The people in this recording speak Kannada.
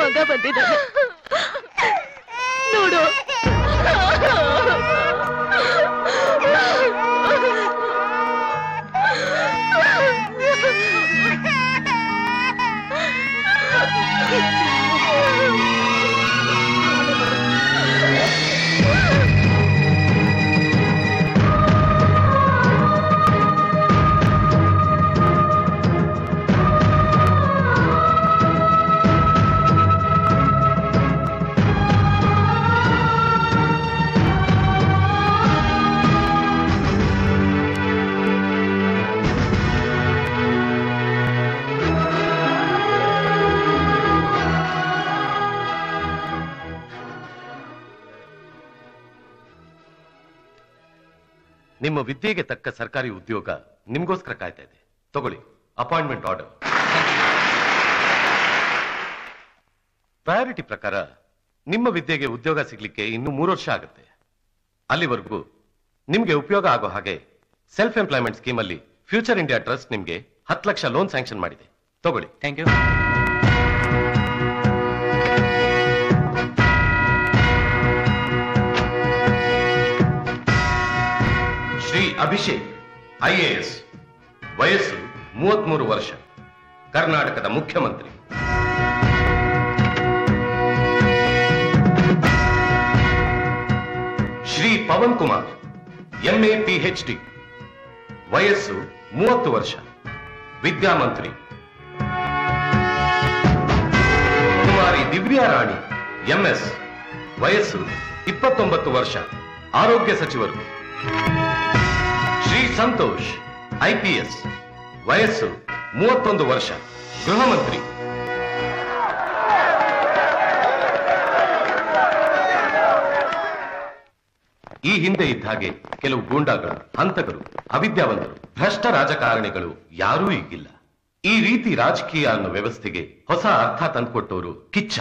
ಮಗ ಬಂದಿದ್ದಾನೆ ನೋಡು. ನಿಮ್ಮ ವಿದ್ಯೆಗೆ ತಕ್ಕ ಸರ್ಕಾರಿ ಉದ್ಯೋಗ ನಿಮಗೋಸ್ಕರ ಕಾಯ್ತಾ ಇದೆ. ತಗೊಳ್ಳಿ ಅಪಾಯಿಂಟ್ಮೆಂಟ್ ಆರ್ಡರ್. ಪ್ರಯಾರಿಟಿ ಪ್ರಕಾರ ನಿಮ್ಮ ವಿದ್ಯೆಗೆ ಉದ್ಯೋಗ ಸಿಗ್ಲಿಕ್ಕೆ ಇನ್ನು 3 ವರ್ಷ ಆಗುತ್ತೆ. ಅಲ್ಲಿವರೆಗೂ ನಿಮ್ಗೆ ಉಪಯೋಗ ಆಗೋ ಹಾಗೆ ಸೆಲ್ಫ್ ಎಂಪ್ಲಾಯ್ಮೆಂಟ್ ಸ್ಕೀಮ್ ಅಲ್ಲಿ ಫ್ಯೂಚರ್ ಇಂಡಿಯಾ ಟ್ರಸ್ಟ್ ನಿಮ್ಗೆ 10 ಲಕ್ಷ ಲೋನ್ ಸ್ಯಾಂಕ್ಷನ್ ಮಾಡಿದೆ. ತಗೊಳ್ಳಿ. Thank you. Shri Abhishek IAS, ವಯಸ್ಸು 33 ವರ್ಷ, ಕರ್ನಾಟಕದ ಮುಖ್ಯಮಂತ್ರಿ. ಶ್ರೀ ಪವನ್ ಕುಮಾರ್ MA PhD, ವಯಸ್ಸು 30 ವರ್ಷ, ವಿದ್ಯಾಮಂತ್ರಿ. ಕುಮಾರಿ ದಿವ್ಯಾ ರಾಣಿ MS, ವಯಸ್ಸು 29 ವರ್ಷ, ಆರೋಗ್ಯ ಸಚಿವರು. ಶ್ರೀ ಸಂತೋಷ್ IPS, ವಯಸ್ಸು 31 ವರ್ಷ, ಗೃಹ ಮಂತ್ರಿ. ಈ ಹಿಂದೆ ಇದ್ದ ಹಾಗೆ ಕೆಲವು ಗೂಂಡಾಗಳು, ಹಂತಕರು, ಅವಿದ್ಯಾವಂತರು, ಭ್ರಷ್ಟ ರಾಜಕಾರಣಿಗಳು ಯಾರೂ ಈಗಿಲ್ಲ. ಈ ರೀತಿ ರಾಜಕೀಯ ಅನ್ನೋ ವ್ಯವಸ್ಥೆಗೆ ಹೊಸ ಅರ್ಥ ತಂದುಕೊಟ್ಟವರು ಕಿಚ್ಚ.